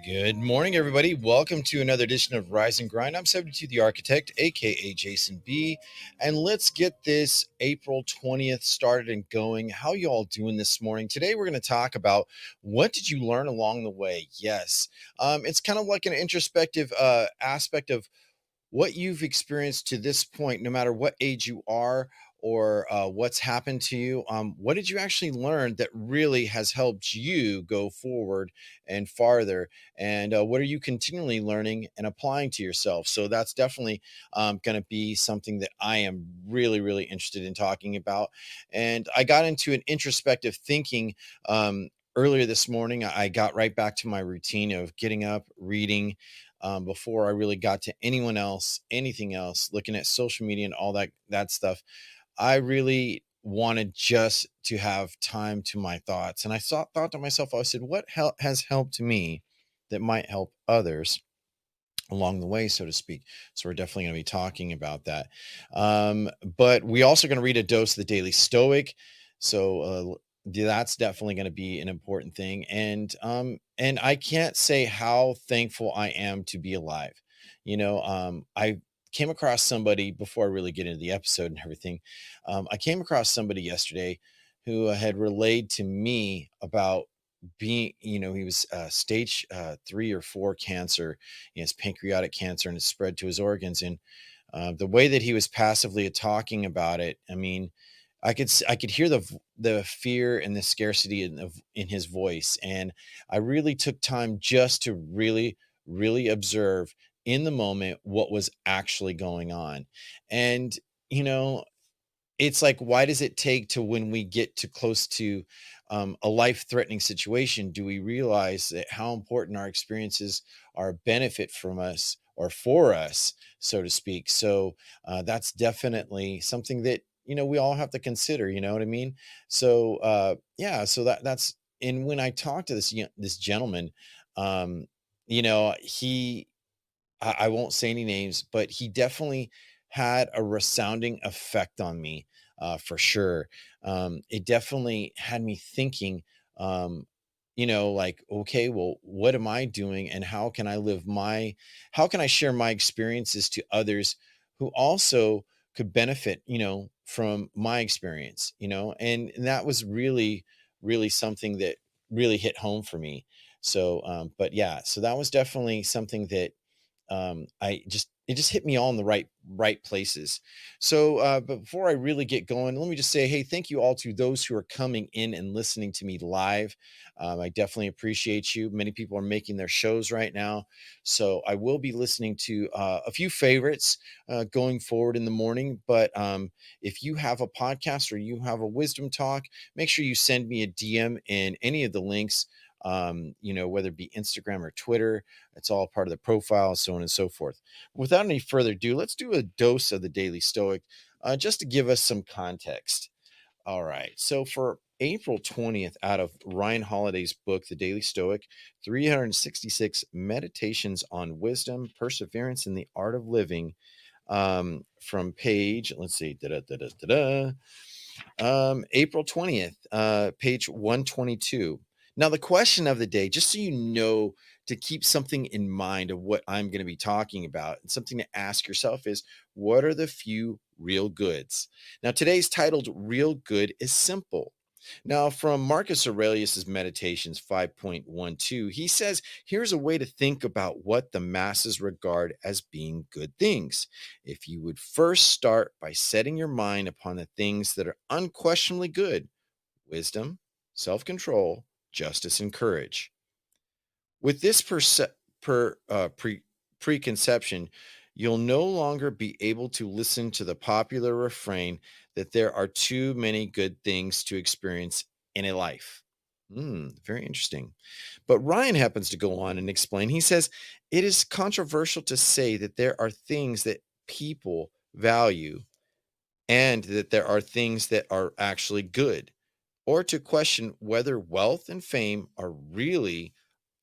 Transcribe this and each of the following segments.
Good morning, everybody. Welcome to another edition of Rise and Grind. I'm 72 the Architect, aka Jason B. And let's get this April 20th started and going. How you all doing this morning? Today we're going to talk about what did you learn along the way? Yes. It's kind of like an introspective aspect of what you've experienced to this point, no matter what age you are or what's happened to you. What did you actually learn that really has helped you go forward and farther? And what are you continually learning and applying to yourself? So that's definitely going to be something that I am really, really interested in talking about. And I got into an introspective thinking. Earlier this morning, I got right back to my routine of getting up, reading, before I really got to anyone else, anything else, looking at social media and all that stuff. I really wanted just to have time to my thoughts, and thought to myself, I said, "What has helped me that might help others?" Along the way, so to speak. So we're definitely going to be talking about that. But we also going to read a dose of the Daily Stoic. So that's definitely going to be an important thing. And I can't say how thankful I am to be alive. I came across somebody before I really get into the episode and everything. I came across somebody yesterday who had relayed to me about he was stage 3 or 4 cancer. He has pancreatic cancer and it's spread to his organs. And the way that he was passively talking about it, I mean, I could hear the fear and the scarcity in his voice. And I really took time just to really, really observe in the moment what was actually going on. And, you know, it's like, why does it take to when we get to close to a life-threatening situation, do we realize that how important our experiences are a benefit from us or for us, so to speak? So that's definitely something that we all have to consider. You know what I mean? So yeah, so that's and when I talked to this gentleman, um, he I won't say any names, but he definitely had a resounding effect on me, for sure. It definitely had me thinking, um, like, okay, well, what am I doing, and how can I share my experiences to others who also could benefit, from my experience, and that was really, really something that really hit home for me. So, but yeah, so that was definitely something that it just hit me all in the right places. So but before I really get going, let me just say, hey, thank you all to those who are coming in and listening to me live. I definitely appreciate you. Many people are making their shows right now, so I will be listening to a few favorites going forward in the morning. But if you have a podcast or you have a wisdom talk, make sure you send me a DM in any of the links, whether it be Instagram or Twitter. It's all part of the profile, so on and so forth. Without any further ado, let's do a dose of the Daily Stoic, just to give us some context. All right. So for April 20th, out of Ryan Holiday's book, The Daily Stoic, 366 Meditations on Wisdom, Perseverance, and the Art of Living, from page, let's see, April 20th, page 122. Now, the question of the day, just so you know, to keep something in mind of what I'm going to be talking about and something to ask yourself is, what are the few real goods? Now, today's titled Real Good is Simple. Now, from Marcus Aurelius's Meditations 5.12, he says, here's a way to think about what the masses regard as being good things. If you would first start by setting your mind upon the things that are unquestionably good: wisdom, self control, justice, and courage. With this preconception, you'll no longer be able to listen to the popular refrain that there are too many good things to experience in a life. Very interesting. But Ryan happens to go on and explain. He says, it is controversial to say that there are things that people value and that there are things that are actually good, or to question whether wealth and fame are really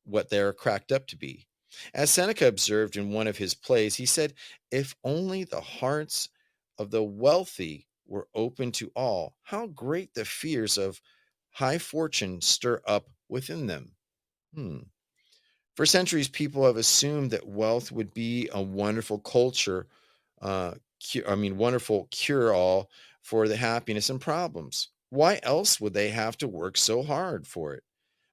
what they're cracked up to be. As Seneca observed in one of his plays, he said, if only the hearts of the wealthy were open to all, how great the fears of high fortune stir up within them. Hmm. For centuries, people have assumed that wealth would be a wonderful culture, wonderful cure all for the happiness and problems. Why else would they have to work so hard for it?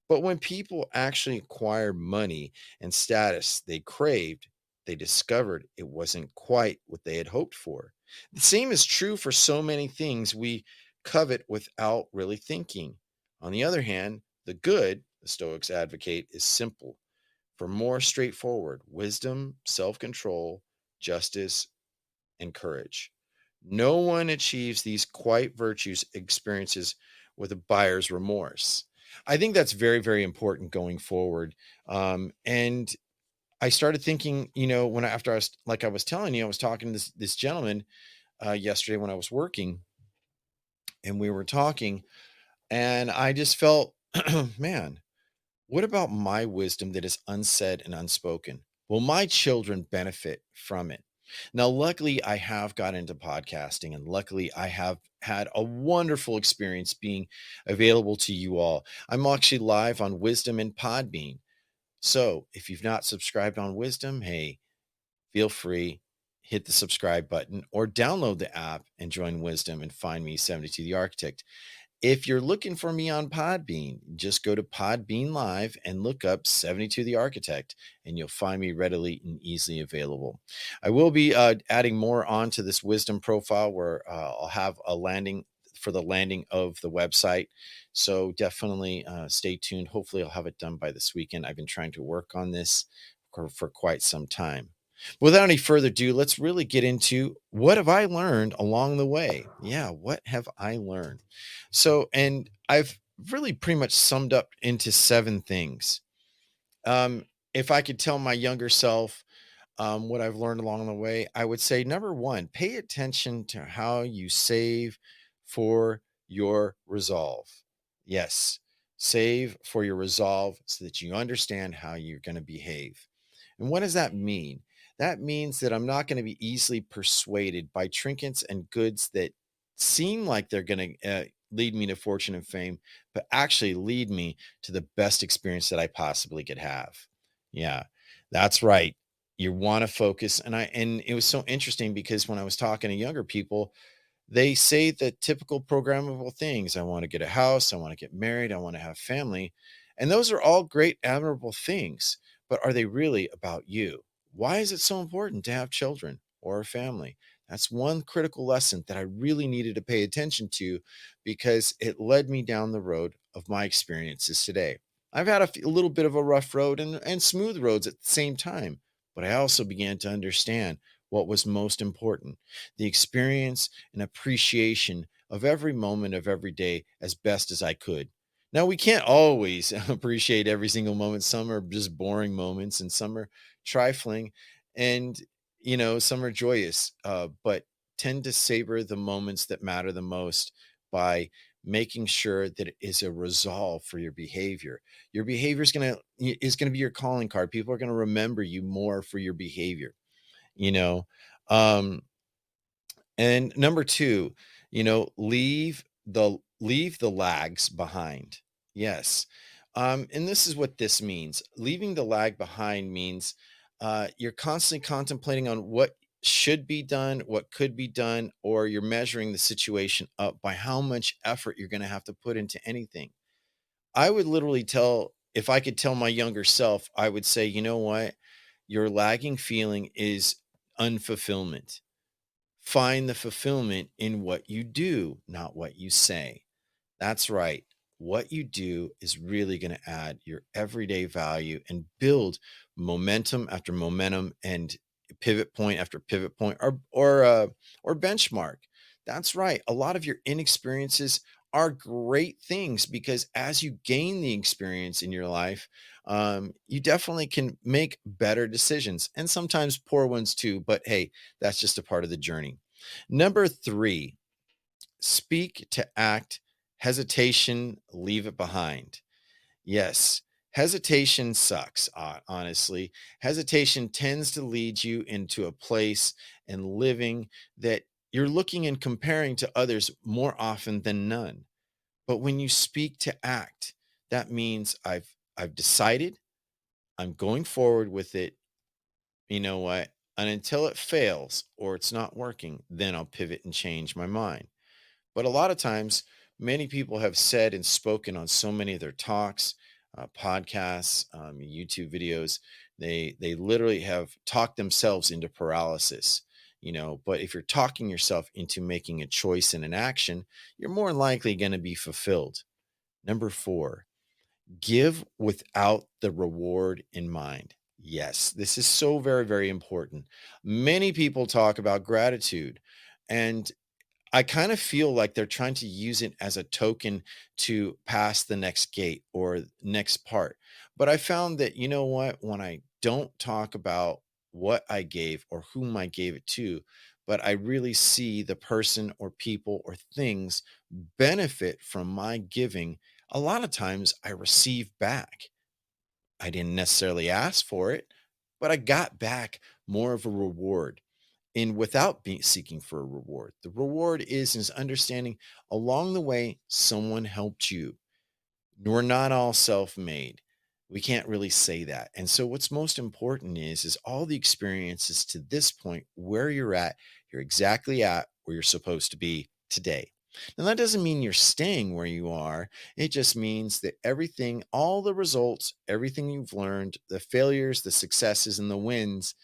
But when people actually acquired money and status they craved, they discovered it wasn't quite what they had hoped for. The same is true for so many things we covet without really thinking. On the other hand, the good, the Stoics advocate, is simple, for more straightforward wisdom, self control, justice, and courage. No one achieves these quiet virtues experiences with a buyer's remorse. I think that's very, very important going forward. And I started thinking, after I was like I was telling you, I was talking to this gentleman yesterday when I was working, and we were talking, and I just felt, man, what about my wisdom that is unsaid and unspoken? Will my children benefit from it? Now, luckily, I have got into podcasting, and luckily, I have had a wonderful experience being available to you all. I'm actually live on Wisdom and Podbean. So if you've not subscribed on Wisdom, hey, feel free, hit the subscribe button or download the app and join Wisdom and find me, 72 the Architect. If you're looking for me on Podbean, just go to Podbean Live and look up 72 the Architect, and you'll find me readily and easily available. I will be adding more onto this wisdom profile where I'll have a landing for the landing of the website. So definitely stay tuned. Hopefully, I'll have it done by this weekend. I've been trying to work on this for quite some time. Without any further ado, let's really get into what have I learned along the way? Yeah, what have I learned? So, and I've really pretty much summed up into seven things. Um, if I could tell my younger self what I've learned along the way, I would say number one, pay attention to how you save for your resolve. Yes, save for your resolve so that you understand how you're going to behave. And what does that mean? That means that I'm not going to be easily persuaded by trinkets and goods that seem like they're going to lead me to fortune and fame, but actually lead me to the best experience that I possibly could have. Yeah, that's right. You want to focus. And it was so interesting because when I was talking to younger people, they say the typical programmable things. I want to get a house. I want to get married. I want to have family. And those are all great, admirable things. But are they really about you? Why is it so important to have children or a family? That's one critical lesson that I really needed to pay attention to because it led me down the road of my experiences today. I've had a little bit of a rough road and smooth roads at the same time, but I also began to understand what was most important, the experience and appreciation of every moment of every day as best as I could. Now, we can't always appreciate every single moment. Some are just boring moments and some are trifling and, some are joyous, but tend to savor the moments that matter the most by making sure that it is a resolve for your behavior. Your behavior is going to be your calling card. People are going to remember you more for your behavior, you know. Um, and number 2, leave the lags behind. Yes. And this is what this means. Leaving the lag behind means you're constantly contemplating on what should be done, what could be done, or you're measuring the situation up by how much effort you're going to have to put into anything. I would literally tell, if I could tell my younger self, I would say, you know what? Your lagging feeling is unfulfillment. Find the fulfillment in what you do, not what you say. That's right. What you do is really going to add your everyday value and build momentum after momentum and pivot point after pivot point or benchmark. That's right. A lot of your inexperiences are great things because as you gain the experience in your life, you definitely can make better decisions and sometimes poor ones too. But hey, that's just a part of the journey. Number 3, speak to act, hesitation, leave it behind. Yes, hesitation sucks, honestly. Hesitation tends to lead you into a place and living that you're looking and comparing to others more often than none. But when you speak to act, that means I've decided, I'm going forward with it. You know what? And until it fails or it's not working, then I'll pivot and change my mind. But a lot of times, many people have said and spoken on so many of their talks, podcasts, YouTube videos. They literally have talked themselves into paralysis. But if you're talking yourself into making a choice and an action, you're more likely going to be fulfilled. Number four, give without the reward in mind. Yes, this is so very, very important. Many people talk about gratitude, and I kind of feel like they're trying to use it as a token to pass the next gate or next part. But I found that, you know what, when I don't talk about what I gave or whom I gave it to, but I really see the person or people or things benefit from my giving, a lot of times I receive back. I didn't necessarily ask for it, but I got back more of a reward and without seeking for a reward. The reward is understanding along the way someone helped you. We're not all self-made. We can't really say that. And so what's most important is all the experiences to this point where you're exactly at where you're supposed to be today. Now that doesn't mean you're staying where you are. It just means that everything, all the results, everything you've learned, the failures, the successes and the wins,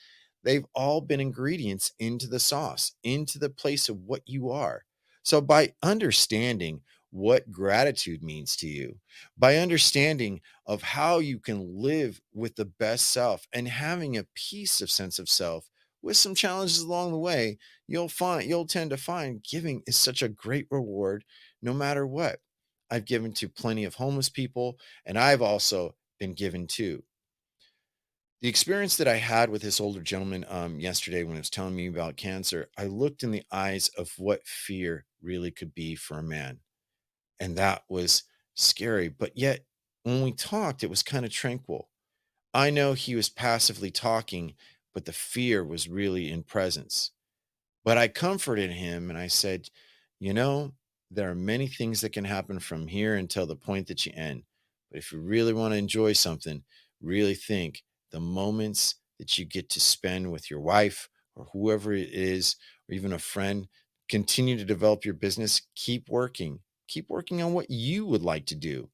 they've all been ingredients into the sauce, into the place of what you are. So, by understanding what gratitude means to you, by understanding of how you can live with the best self and having a peace of sense of self with some challenges along the way, you'll tend to find giving is such a great reward no matter what. I've given to plenty of homeless people, and I've also been given to the experience that I had with this older gentleman yesterday when he was telling me about cancer. I looked in the eyes of what fear really could be for a man. And that was scary. But yet, when we talked, it was kind of tranquil. I know he was passively talking, but the fear was really in presence. But I comforted him and I said, you know, there are many things that can happen from here until the point that you end. But if you really want to enjoy something, really think the moments that you get to spend with your wife or whoever it is, or even a friend, continue to develop your business, keep working on what you would like to do,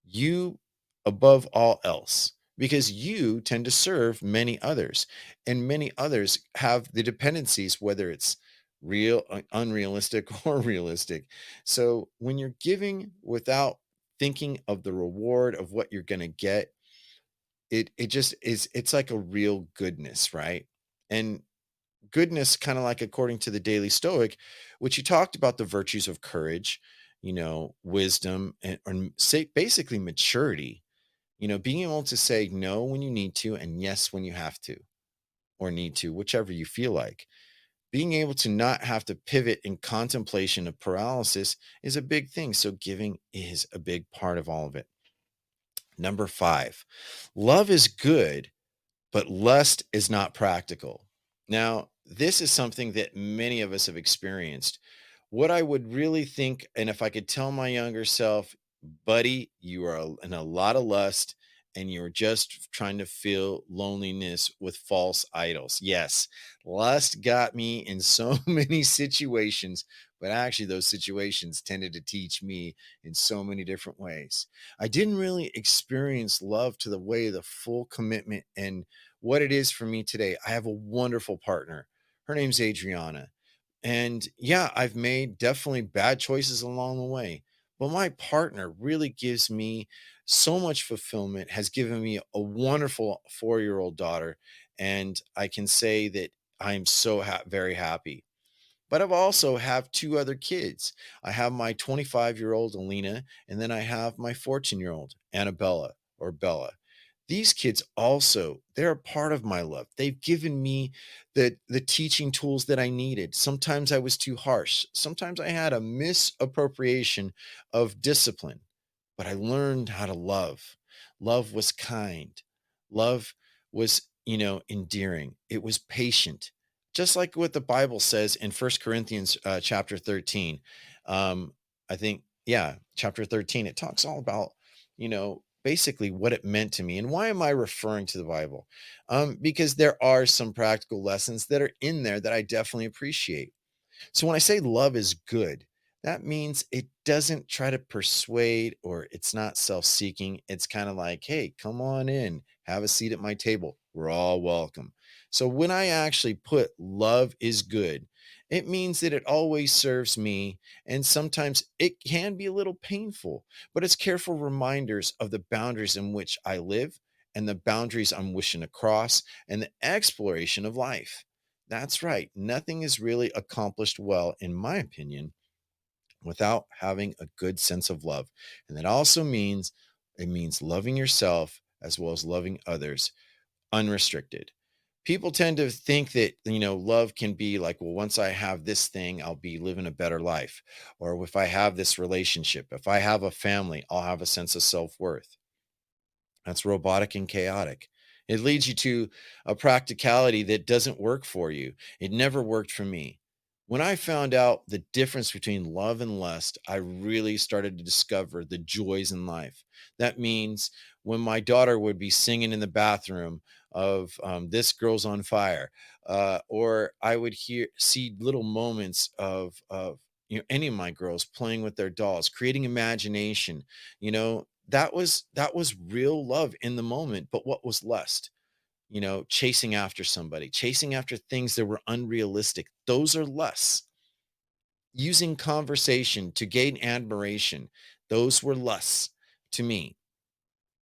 you above all else, because you tend to serve many others, and many others have the dependencies, whether it's real, unrealistic, or realistic. So when you're giving without thinking of the reward of what you're going to get, it just is, it's like a real goodness, right? And goodness, kind of like according to the Daily Stoic, which you talked about the virtues of courage, wisdom, and or say basically maturity. Being able to say no when you need to and yes when you have to or need to, whichever you feel like. Being able to not have to pivot in contemplation of paralysis is a big thing. So giving is a big part of all of it. Number five, love is good, but lust is not practical. Now, this is something that many of us have experienced. What I would really think, and if I could tell my younger self, buddy, you are in a lot of lust and you're just trying to feel loneliness with false idols. Yes, lust got me in so many situations, but actually, those situations tended to teach me in so many different ways. I didn't really experience love to the way the full commitment and what it is for me today. I have a wonderful partner. Her name's Adriana. And yeah, I've made definitely bad choices along the way, but my partner really gives me so much fulfillment, has given me a wonderful 4-year-old daughter. And I can say that I'm so very happy. But I've also have two other kids. I have my 25-year-old Alina, and then I have my 14-year-old Annabella or Bella. These kids also, they're a part of my love. They've given me the teaching tools that I needed. Sometimes I was too harsh. Sometimes I had a misappropriation of discipline, but I learned how to love. Love was kind. Love was, endearing. It was patient. Just like what the Bible says in First Corinthians chapter 13. I think, yeah, chapter 13, it talks all about, basically what it meant to me. And why am I referring to the Bible? Because there are some practical lessons that are in there that I definitely appreciate. So when I say love is good, that means it doesn't try to persuade or it's not self seeking. It's kind of like, hey, come on in, have a seat at my table. We're all welcome. So when I actually put love is good, it means that it always serves me. And sometimes it can be a little painful, but it's careful reminders of the boundaries in which I live and the boundaries I'm wishing to cross and the exploration of life. That's right. Nothing is really accomplished well, in my opinion, without having a good sense of love. And that also means it means loving yourself as well as loving others unrestricted. People tend to think that, love can be like, well, once I have this thing, I'll be living a better life. Or if I have this relationship, if I have a family, I'll have a sense of self worth. That's robotic and chaotic. It leads you to a practicality that doesn't work for you. It never worked for me. When I found out the difference between love and lust, I really started to discover the joys in life. That means when my daughter would be singing in the bathroom of "This Girl's on Fire," or I would see little moments of any of my girls playing with their dolls, creating imagination, that was real love in the moment. But what was lust? Chasing after somebody, chasing after things that were unrealistic. Those are lusts. Using conversation to gain admiration. Those were lusts to me.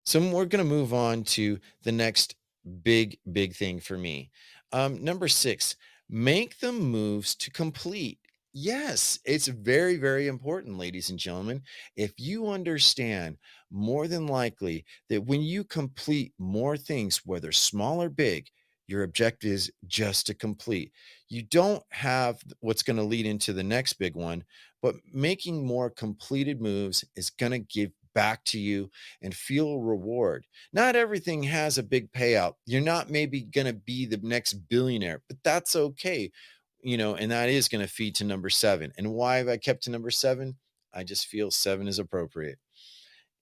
So we're going to move on to the next big thing for me. Number six, make the moves to complete. Yes, it's very important, ladies and gentlemen. If you understand more than likely that when you complete more things, whether small or big, your objective is just to complete. You don't have what's going to lead into the next big one, but making more completed moves is going to give back to you and feel a reward. Not everything has a big payout. You're not maybe going to be the next billionaire, but that's okay. And that is going to feed to number seven. And why have I kept to number seven? I just feel seven is appropriate.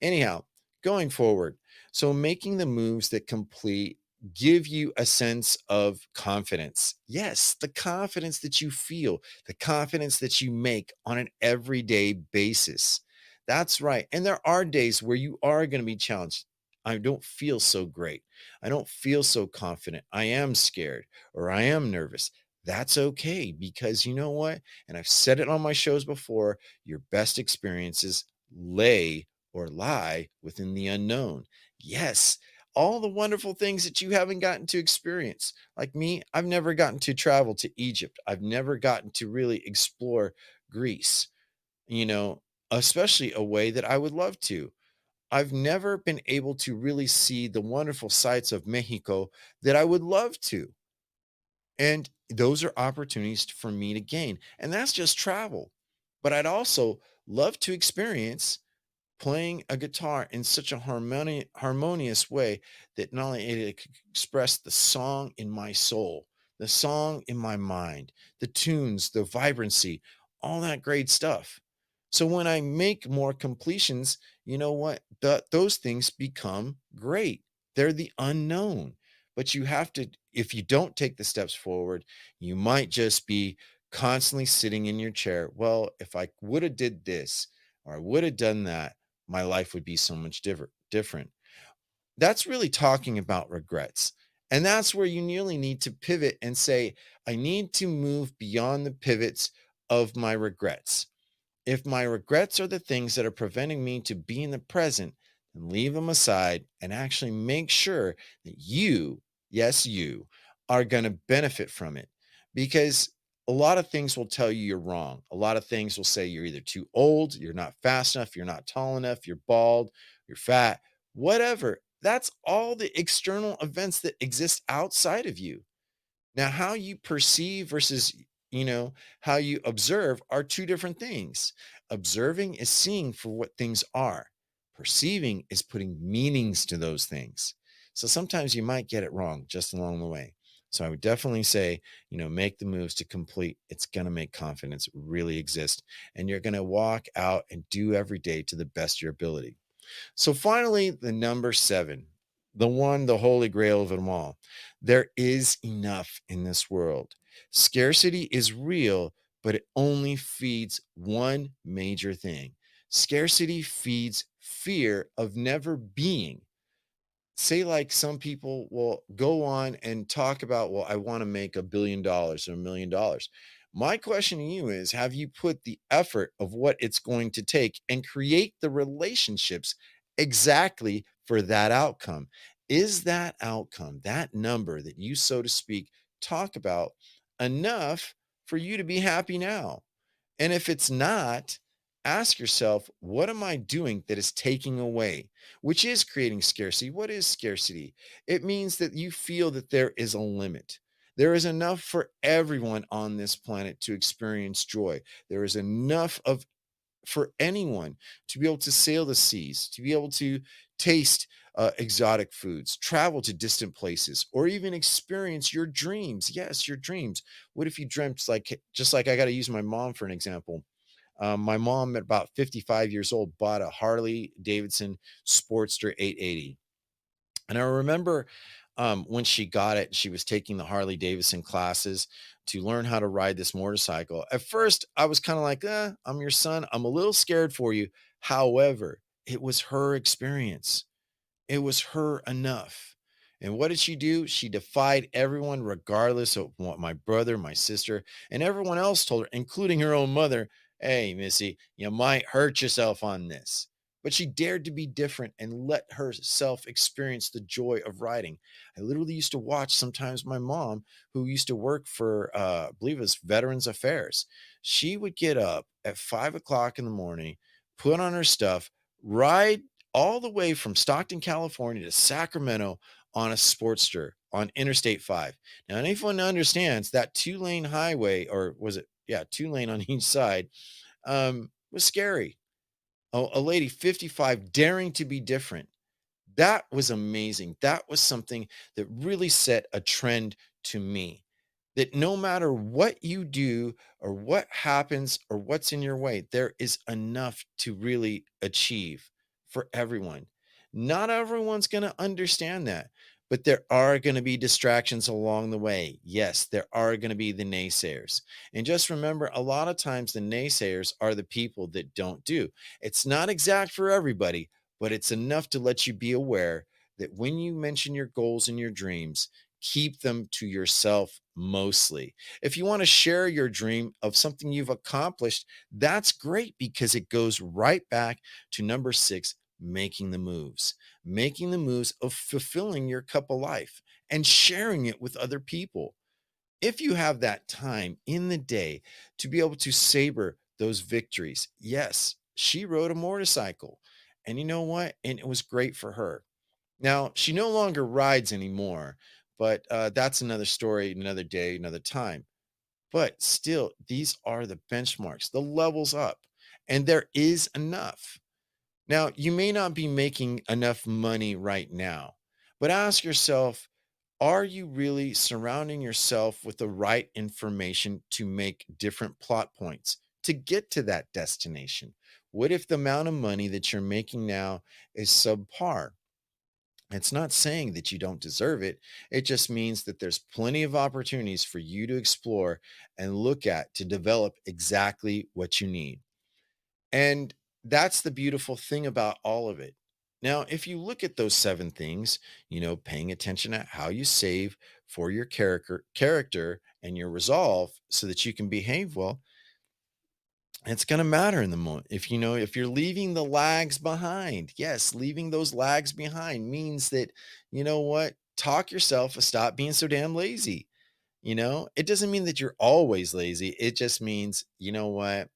Anyhow, going forward, so making the moves that complete give you a sense of confidence. Yes, the confidence that you feel, the confidence that you make on an everyday basis. That's right. And there are days where you are going to be challenged. I don't feel so great. I don't feel so confident. I am scared or I am nervous. That's okay because you know what? And I've said it on my shows before, your best experiences lay or lie within the unknown. Yes, all the wonderful things that you haven't gotten to experience. Like me, I've never gotten to travel to Egypt. I've never gotten to really explore Greece, you know, especially a way that I would love to. I've never been able to really see the wonderful sights of Mexico that I would love to. And those are opportunities for me to gain. And that's just travel. But I'd also love to experience playing a guitar in such a harmonious way that not only it could express the song in my soul, the song in my mind, the tunes, the vibrancy, all that great stuff. So when I make more completions, you know what? Those things become great. They're the unknown. But you have to, if you don't take the steps forward, you might just be constantly sitting in your chair. Well, if I would have did this or I would have done that, my life would be so much different. That's really talking about regrets. And that's where you nearly need to pivot and say, I need to move beyond the pivots of my regrets. If my regrets are the things that are preventing me to be in the present, then leave them aside and actually make sure that you, yes, you, are going to benefit from it. Because a lot of things will tell you you're wrong. A lot of things will say you're either too old, you're not fast enough, you're not tall enough, you're bald, you're fat, whatever. That's all the external events that exist outside of you. Now, how you perceive versus, how you observe are two different things. Observing is seeing for what things are. Perceiving is putting meanings to those things. So sometimes you might get it wrong just along the way. So I would definitely say, make the moves to complete. It's going to make confidence really exist. And you're going to walk out and do every day to the best of your ability. So finally, the number seven, the one, the holy grail of them all. There is enough in this world. Scarcity is real, but it only feeds one major thing. Scarcity feeds fear of never being. Say, like, some people will go on and talk about, well, I want to make $1 billion or $1 million. My question to you is, have you put the effort of what it's going to take and create the relationships exactly for that outcome? Is that outcome, that number that you, so to speak, talk about, enough for you to be happy now? And if it's not, ask yourself, what am I doing that is taking away, which is creating scarcity? What is scarcity? It means that you feel that there is a limit. There is enough for everyone on this planet to experience joy. There is enough of for anyone to be able to sail the seas, to be able to taste exotic foods, travel to distant places, or even experience your dreams. Yes, your dreams. What if you dreamt, like, just like, I got to use my mom for an example. My mom, at about 55 years old, bought a Harley Davidson Sportster 880. And I remember, when she got it, she was taking the Harley Davidson classes to learn how to ride this motorcycle. At first, I was kind of like, I'm your son. I'm a little scared for you. However, it was her experience. It was her enough. And what did she do? She defied everyone, regardless of what my brother, my sister, and everyone else told her, including her own mother. Hey, Missy, you might hurt yourself on this. But she dared to be different and let herself experience the joy of riding. I literally used to watch sometimes my mom, who used to work for, I believe it was Veterans Affairs. She would get up at 5 o'clock in the morning, put on her stuff, ride all the way from Stockton, California to Sacramento on a Sportster on Interstate 5. Now, anyone understands that 2 lane highway, or was it? Yeah, 2 lane on each side, was scary. A lady 55 daring to be different. That was amazing. That was something that really set a trend to me, that no matter what you do or what happens or what's in your way, there is enough to really achieve for everyone. Not everyone's going to understand that, but there are going to be distractions along the way. Yes, there are going to be the naysayers. And just remember, a lot of times the naysayers are the people that don't do. It's not exact for everybody, but it's enough to let you be aware that when you mention your goals and your dreams, keep them to yourself mostly. If you want to share your dream of something you've accomplished, that's great, because it goes right back to number six, making the moves of fulfilling your cup of life and sharing it with other people. If you have that time in the day to be able to savor those victories, yes, she rode a motorcycle. And you know what? And it was great for her. Now, she no longer rides anymore, but that's another story, another day, another time. But still, these are the benchmarks, the levels up, and there is enough. Now, you may not be making enough money right now, but ask yourself, are you really surrounding yourself with the right information to make different plot points to get to that destination? What if the amount of money that you're making now is subpar? It's not saying that you don't deserve it. It just means that there's plenty of opportunities for you to explore and look at to develop exactly what you need. And that's the beautiful thing about all of it. Now, if you look at those seven things, paying attention to how you save for your character and your resolve so that you can behave well, it's going to matter in the moment. If you're leaving the lags behind, yes, leaving those lags behind means that, you know what, talk yourself to stop being so damn lazy. It doesn't mean that you're always lazy. It just means, you know what,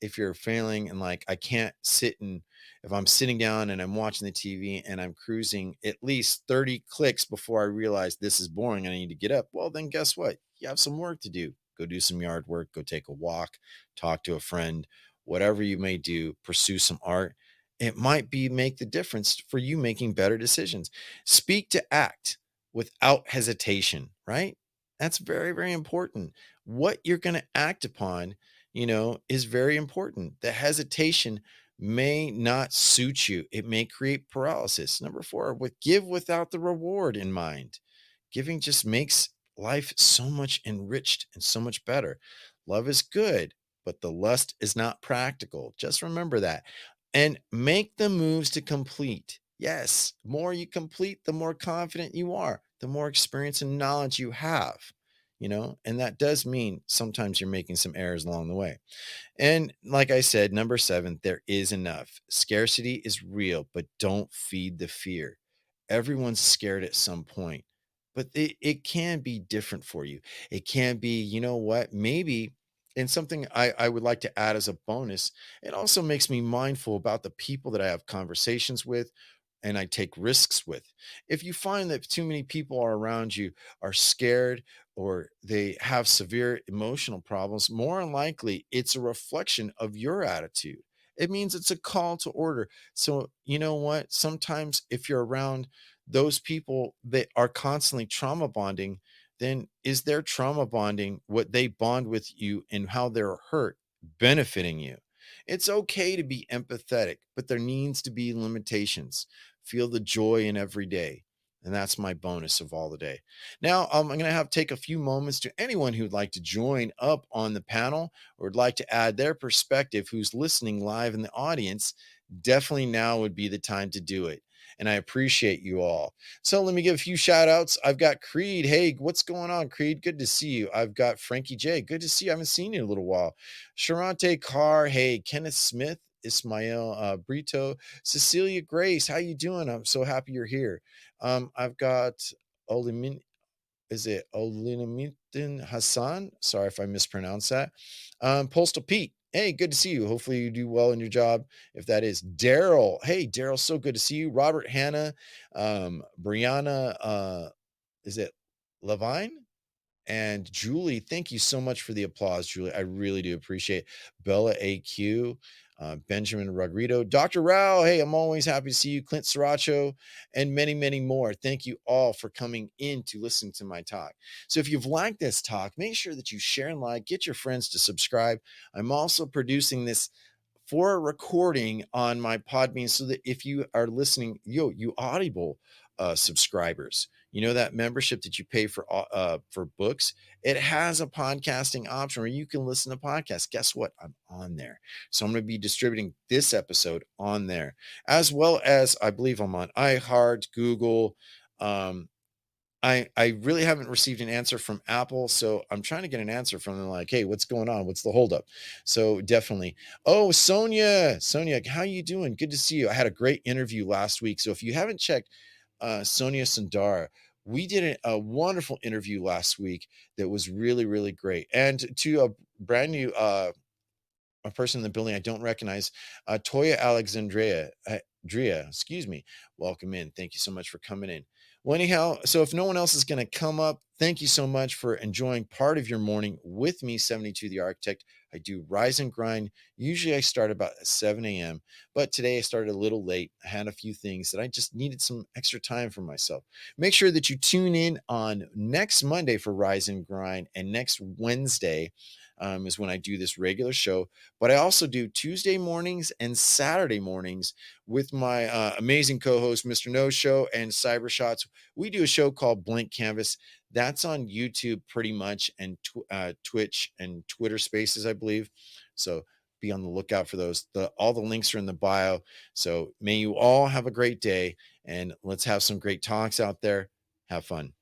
if you're failing and, like, I can't sit and if I'm sitting down and I'm watching the TV and I'm cruising at least 30 clicks before I realize this is boring, I need to get up. Well, then guess what? You have some work to do. Go do some yard work, go take a walk, talk to a friend, whatever you may do, pursue some art. It might be make the difference for you making better decisions. Speak to act without hesitation, right? That's very, very important. What you're going to act upon, is very important. The hesitation may not suit you. It may create paralysis. Number four, with give without the reward in mind. Giving just makes life so much enriched and so much better. Love is good, but the lust is not practical. Just remember that. And make the moves to complete. Yes, more you complete, the more confident you are, the more experience and knowledge you have, and that does mean sometimes you're making some errors along the way. And like I said, number seven, there is enough. Scarcity is real, but don't feed the fear. Everyone's scared at some point, but it can be different for you. It can be, you know what, maybe, and something I would like to add as a bonus, it also makes me mindful about the people that I have conversations with and I take risks with. If you find that too many people are around you are scared or they have severe emotional problems, more than likely it's a reflection of your attitude. It means it's a call to order. So, you know what? Sometimes if you're around those people that are constantly trauma bonding, then is their trauma bonding what they bond with you and how they're hurt benefiting you? It's okay to be empathetic, but there needs to be limitations. Feel the joy in every day. And that's my bonus of all the day. Now, I'm going to have take a few moments to anyone who'd like to join up on the panel or would like to add their perspective who's listening live in the audience. Definitely now would be the time to do it. And I appreciate you all. So let me give a few shout outs. I've got Creed. Hey, what's going on, Creed? Good to see you. I've got Frankie J. Good to see you. I haven't seen you in a little while. Sharante Carr. Hey, Kenneth Smith. Ismail Brito. Cecilia Grace, how you doing? I'm so happy you're here. I've got Olimin, is it Olinimutin Hassan? Sorry if I mispronounced that. Postal Pete, hey, good to see you. Hopefully you do well in your job. If that is Daryl, hey, Daryl, so good to see you. Robert Hannah, Brianna, is it Levine? And Julie, thank you so much for the applause, Julie. I really do appreciate it. Bella AQ, Benjamin Rodrigo, Dr. Rao. Hey, I'm always happy to see you. Clint Sriracho, and many, many more. Thank you all for coming in to listen to my talk. So if you've liked this talk, make sure that you share and like, get your friends to subscribe. I'm also producing this for a recording on my Podbean so that if you are listening, you Audible subscribers, that membership that you pay for books, it has a podcasting option where you can listen to podcasts. Guess what? I'm on there. So I'm going to be distributing this episode on there, as well as I believe I'm on iHeart, Google, um, I really haven't received an answer from Apple, so I'm trying to get an answer from them like, "Hey, what's going on? What's the holdup?" So definitely. Oh, Sonia, how you doing? Good to see you. I had a great interview last week. So if you haven't checked Sonia Sundar, we did a wonderful interview last week that was really, really great. And to a brand new a person in the building I don't recognize, Toya Alexandria, Drea, excuse me. Welcome in. Thank you so much for coming in. Well, anyhow, so if no one else is going to come up, thank you so much for enjoying part of your morning with me, 72 the Architect. I do rise and grind. Usually I start about 7 a.m., but today I started a little late. I had a few things that I just needed some extra time for myself. Make sure that you tune in on next Monday for Rise and Grind, and next Wednesday is when I do this regular show. But I also do Tuesday mornings and Saturday mornings with my amazing co-host, Mr. No Show and Cyber Shots. We do a show called Blank Canvas. That's on YouTube pretty much, and Twitch and Twitter Spaces, I believe. So be on the lookout for those. All the links are in the bio. So may you all have a great day, and let's have some great talks out there. Have fun.